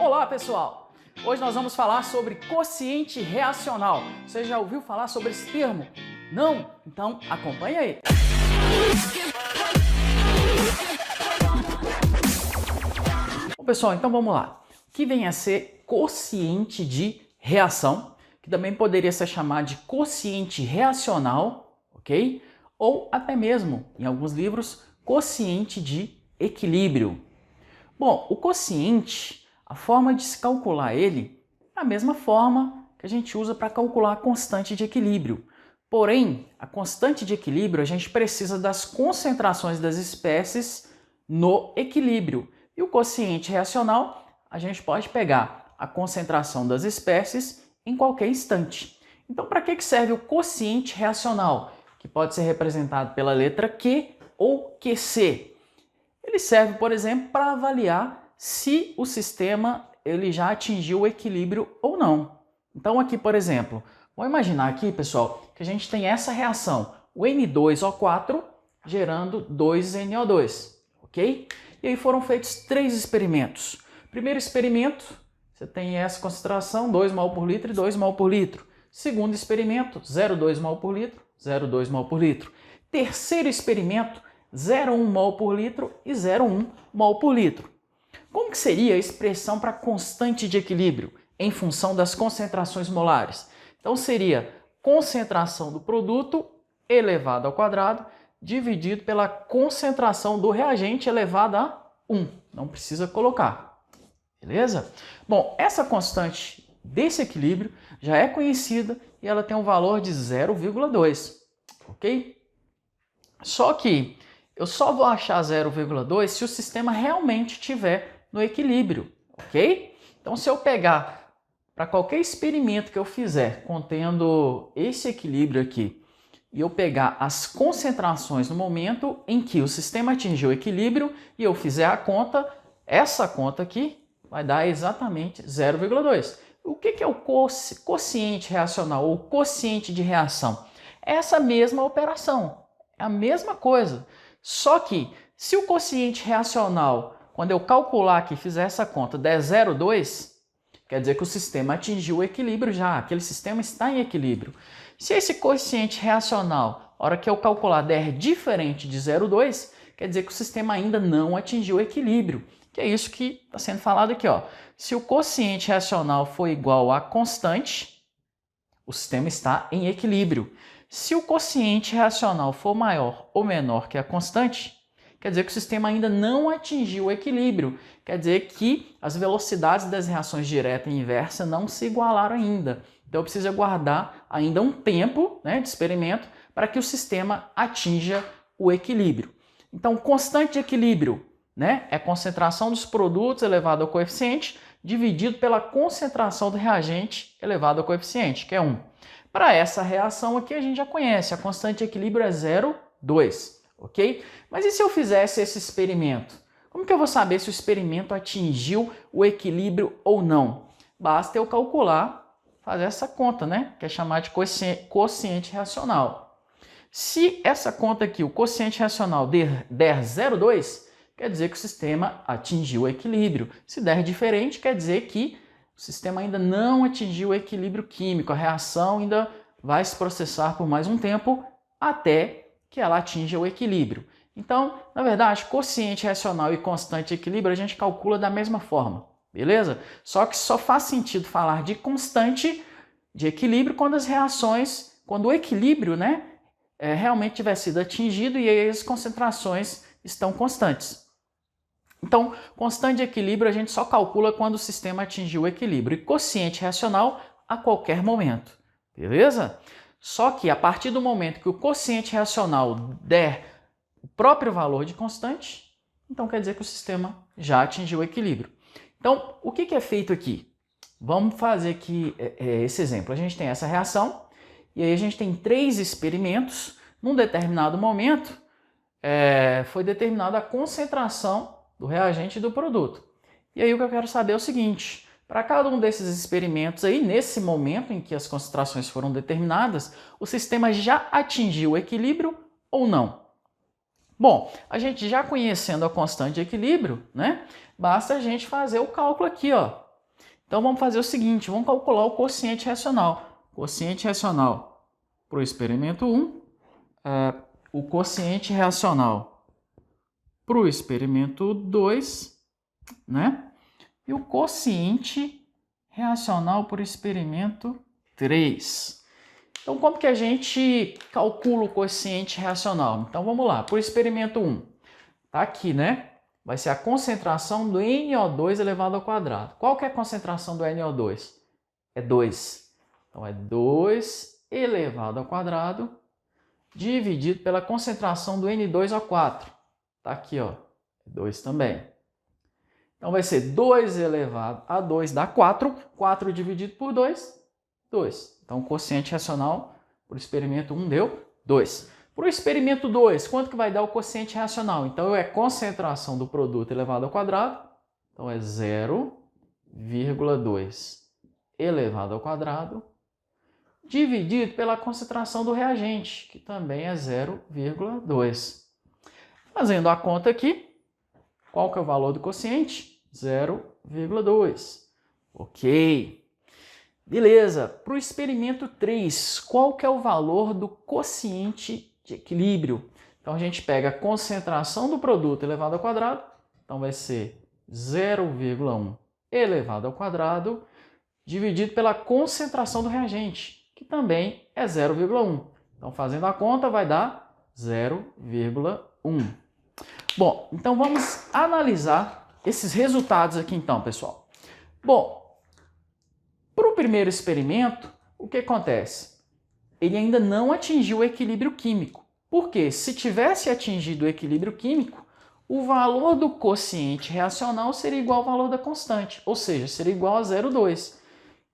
Olá, pessoal! Hoje nós vamos falar sobre quociente reacional. Você já ouviu falar sobre esse termo? Não? Então acompanha aí. Bom, pessoal, então vamos lá. O que vem a ser quociente de reação, que também poderia ser chamado de quociente reacional, ok? Ou até mesmo, em alguns livros, quociente de equilíbrio. Bom, o quociente, a forma de se calcular ele é a mesma forma que a gente usa para calcular a constante de equilíbrio. Porém, a constante de equilíbrio, a gente precisa das concentrações das espécies no equilíbrio. E o quociente reacional, a gente pode pegar a concentração das espécies em qualquer instante. Então, para que serve o quociente reacional? Que pode ser representado pela letra Q ou QC. Ele serve, por exemplo, para avaliar se o sistema ele já atingiu o equilíbrio ou não. Então aqui, por exemplo, vamos imaginar aqui, pessoal, que a gente tem essa reação, o N2O4 gerando 2NO2, ok? E aí foram feitos 3 experimentos. Primeiro experimento, você tem essa concentração, 2 mol por litro e 2 mol por litro. Segundo experimento, 0,2 mol por litro, 0,2 mol por litro. Terceiro experimento, 0,1 mol por litro e 0,1 mol por litro. Como que seria a expressão para constante de equilíbrio em função das concentrações molares? Então seria concentração do produto elevado ao quadrado dividido pela concentração do reagente elevado a 1. Não precisa colocar. Beleza? Bom, essa constante desse equilíbrio já é conhecida e ela tem um valor de 0,2. Ok? Só que eu só vou achar 0,2 se o sistema realmente estiver no equilíbrio, ok? Então, se eu pegar para qualquer experimento que eu fizer contendo esse equilíbrio aqui e eu pegar as concentrações no momento em que o sistema atingiu o equilíbrio e eu fizer a conta, essa conta aqui vai dar exatamente 0,2. O que é o quociente reacional ou quociente de reação? É essa mesma operação, é a mesma coisa. Só que, se o quociente reacional, quando eu calcular aqui, fizer essa conta, der 0,2, quer dizer que o sistema atingiu o equilíbrio já, aquele sistema está em equilíbrio. Se esse quociente reacional, na hora que eu calcular, der diferente de 0,2, quer dizer que o sistema ainda não atingiu o equilíbrio. Que é isso que está sendo falado aqui, ó. Se o quociente reacional for igual a constante, o sistema está em equilíbrio. Se o quociente reacional for maior ou menor que a constante, quer dizer que o sistema ainda não atingiu o equilíbrio. Quer dizer que as velocidades das reações direta e inversa não se igualaram ainda. Então eu preciso aguardar ainda um tempo, né, de experimento para que o sistema atinja o equilíbrio. Então, constante de equilíbrio, né, é a concentração dos produtos elevado ao coeficiente dividido pela concentração do reagente elevado ao coeficiente, que é 1. Para essa reação aqui a gente já conhece, a constante de equilíbrio é 0,2, ok? Mas e se eu fizesse esse experimento? Como que eu vou saber se o experimento atingiu o equilíbrio ou não? Basta eu calcular, fazer essa conta, né? Que é chamada de quociente reacional. Se essa conta aqui, o quociente reacional der 0,2, quer dizer que o sistema atingiu o equilíbrio. Se der diferente, quer dizer que o sistema ainda não atingiu o equilíbrio químico, a reação ainda vai se processar por mais um tempo até que ela atinja o equilíbrio. Então, na verdade, quociente reacional e constante de equilíbrio a gente calcula da mesma forma, beleza? Só que só faz sentido falar de constante de equilíbrio quando as reações, quando o equilíbrio, né, realmente tiver sido atingido e aí as concentrações estão constantes. Então, constante de equilíbrio a gente só calcula quando o sistema atingiu o equilíbrio e quociente reacional a qualquer momento, beleza? Só que a partir do momento que o quociente reacional der o próprio valor de constante, então quer dizer que o sistema já atingiu o equilíbrio. Então, o que é feito aqui? Vamos fazer aqui esse exemplo. A gente tem essa reação e aí a gente tem 3 experimentos. Num determinado momento, foi determinada a concentração do reagente e do produto. E aí o que eu quero saber é o seguinte, para cada um desses experimentos aí, nesse momento em que as concentrações foram determinadas, o sistema já atingiu o equilíbrio ou não? Bom, a gente já conhecendo a constante de equilíbrio, né, basta a gente fazer o cálculo aqui, ó. Então vamos fazer o seguinte, vamos calcular o quociente reacional. Quociente reacional para o experimento 1, o quociente reacional para o experimento 2, né? E o quociente reacional para o experimento 3. Então, como que a gente calcula o quociente reacional? Então, vamos lá. Para o experimento 1, tá aqui, né? Vai ser a concentração do NO2 elevado ao quadrado. Qual que é a concentração do NO2? É 2. Então, é 2 elevado ao quadrado dividido pela concentração do N2 ao 4. Tá aqui, ó. 2 também. Então, vai ser 2 elevado a 2 dá 4. 4 dividido por 2, 2. Então, o quociente reacional para o experimento 1 deu 2. Para o experimento 2, quanto que vai dar o quociente reacional? Então, é concentração do produto elevado ao quadrado. Então, é 0,2 elevado ao quadrado dividido pela concentração do reagente, que também é 0,2. Fazendo a conta aqui, qual que é o valor do quociente? 0,2. Ok. Beleza. Para o experimento 3, qual que é o valor do quociente de equilíbrio? Então, a gente pega a concentração do produto elevado ao quadrado. Então, vai ser 0,1 elevado ao quadrado dividido pela concentração do reagente, que também é 0,1. Então, fazendo a conta, vai dar 0,1. Bom, então vamos analisar esses resultados aqui então, pessoal. Bom, para o primeiro experimento, o que acontece? Ele ainda não atingiu o equilíbrio químico. Porque se tivesse atingido o equilíbrio químico, o valor do quociente reacional seria igual ao valor da constante, ou seja, seria igual a 0,2.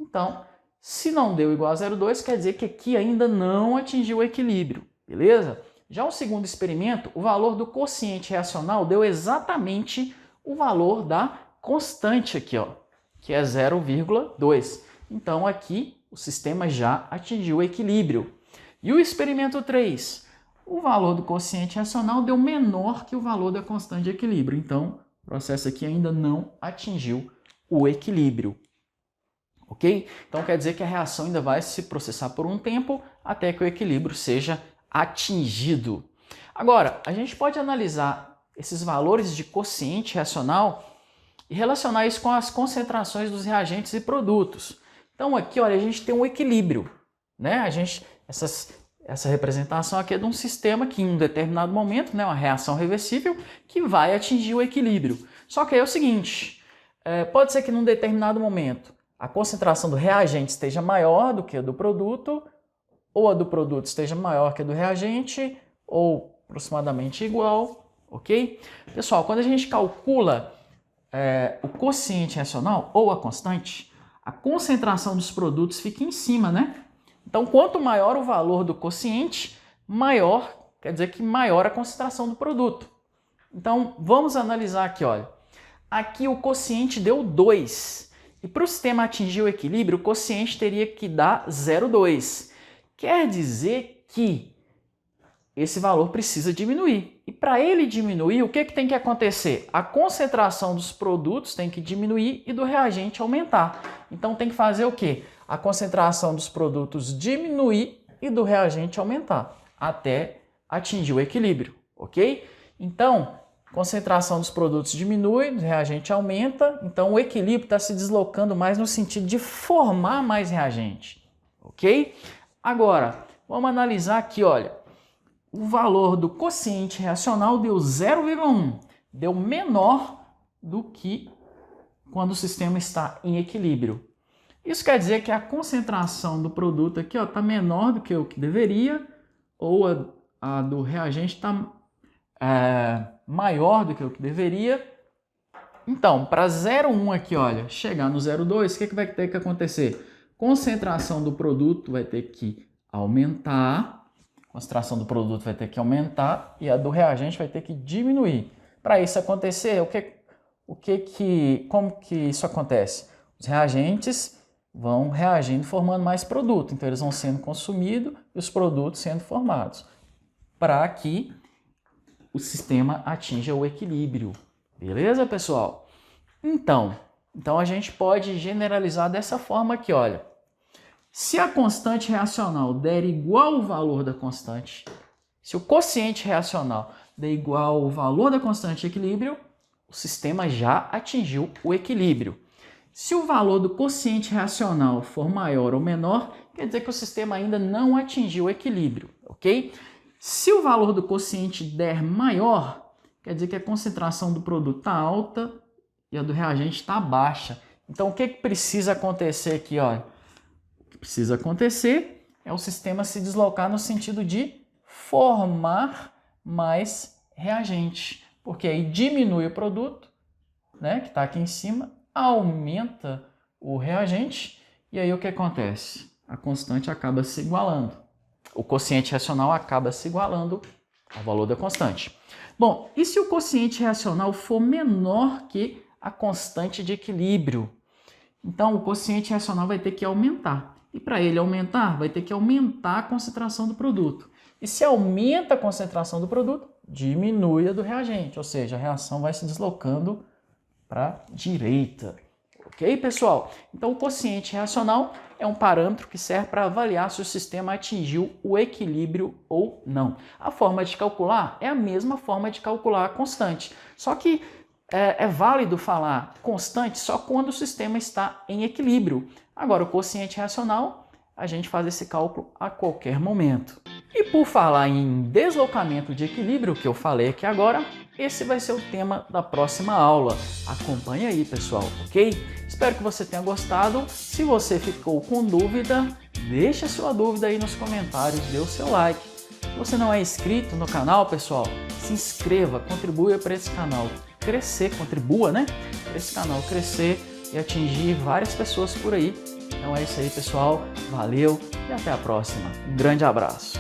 Então, se não deu igual a 0,2, quer dizer que aqui ainda não atingiu o equilíbrio, beleza? Já o segundo experimento, o valor do quociente reacional deu exatamente o valor da constante aqui, ó, que é 0,2. Então, aqui o sistema já atingiu o equilíbrio. E o experimento 3, o valor do quociente reacional deu menor que o valor da constante de equilíbrio. Então, o processo aqui ainda não atingiu o equilíbrio. Ok? Então quer dizer que a reação ainda vai se processar por um tempo até que o equilíbrio seja atingido. Agora, a gente pode analisar esses valores de quociente reacional e relacionar isso com as concentrações dos reagentes e produtos. Então aqui, olha, a gente tem um equilíbrio, né? Essa representação aqui é de um sistema que em um determinado momento, né, uma reação reversível, que vai atingir o equilíbrio. Só que aí é o seguinte, pode ser que num determinado momento a concentração do reagente esteja maior do que a do produto, ou a do produto esteja maior que a do reagente, ou aproximadamente igual, ok? Pessoal, quando a gente calcula o quociente reacional, ou a constante, a concentração dos produtos fica em cima, né? Então, quanto maior o valor do quociente, maior, quer dizer que maior a concentração do produto. Então, vamos analisar aqui, olha. Aqui o quociente deu 2. E para o sistema atingir o equilíbrio, o quociente teria que dar 0,2. Quer dizer que esse valor precisa diminuir. E para ele diminuir, o que tem que acontecer? A concentração dos produtos tem que diminuir e do reagente aumentar. Então tem que fazer o quê? A concentração dos produtos diminuir e do reagente aumentar, até atingir o equilíbrio, ok? Então, concentração dos produtos diminui, o reagente aumenta, então o equilíbrio está se deslocando mais no sentido de formar mais reagente, ok? Agora, vamos analisar aqui, olha, o valor do quociente reacional deu 0,1, deu menor do que quando o sistema está em equilíbrio. Isso quer dizer que a concentração do produto aqui está menor do que o que deveria, ou a do reagente está maior do que o que deveria. Então, para 0,1 aqui, olha, chegar no 0,2, o que vai ter que acontecer? Concentração do produto vai ter que aumentar, concentração do produto vai ter que aumentar e a do reagente vai ter que diminuir. Para isso acontecer, como que isso acontece? Os reagentes vão reagindo formando mais produto, então eles vão sendo consumidos e os produtos sendo formados, para que o sistema atinja o equilíbrio. Beleza, pessoal? Então, Então a gente pode generalizar dessa forma aqui, olha. Se a constante reacional der igual ao valor da constante, se o quociente reacional der igual ao valor da constante de equilíbrio, o sistema já atingiu o equilíbrio. Se o valor do quociente reacional for maior ou menor, quer dizer que o sistema ainda não atingiu o equilíbrio, ok? Se o valor do quociente der maior, quer dizer que a concentração do produto está alta e a do reagente está baixa. Então, o que precisa acontecer aqui? Olha? O que precisa acontecer é o sistema se deslocar no sentido de formar mais reagente, porque aí diminui o produto, né, que está aqui em cima, aumenta o reagente, e aí o que acontece? A constante acaba se igualando. O quociente reacional acaba se igualando ao valor da constante. Bom, e se o quociente reacional for menor que a constante de equilíbrio? Então, o quociente reacional vai ter que aumentar. E para ele aumentar, vai ter que aumentar a concentração do produto. E se aumenta a concentração do produto, diminui a do reagente, ou seja, a reação vai se deslocando para a direita. Ok, pessoal? Então, o quociente reacional é um parâmetro que serve para avaliar se o sistema atingiu o equilíbrio ou não. A forma de calcular é a mesma forma de calcular a constante, só que é válido falar constante só quando o sistema está em equilíbrio. Agora, o quociente reacional, a gente faz esse cálculo a qualquer momento. E por falar em deslocamento de equilíbrio, que eu falei aqui agora, esse vai ser o tema da próxima aula. Acompanhe aí, pessoal, ok? Espero que você tenha gostado. Se você ficou com dúvida, deixe a sua dúvida aí nos comentários, dê o seu like. Se você não é inscrito no canal, pessoal, se inscreva, contribua para esse canal crescer, contribua, né? Para esse canal crescer e atingir várias pessoas por aí. Então é isso aí, pessoal. Valeu e até a próxima. Um grande abraço.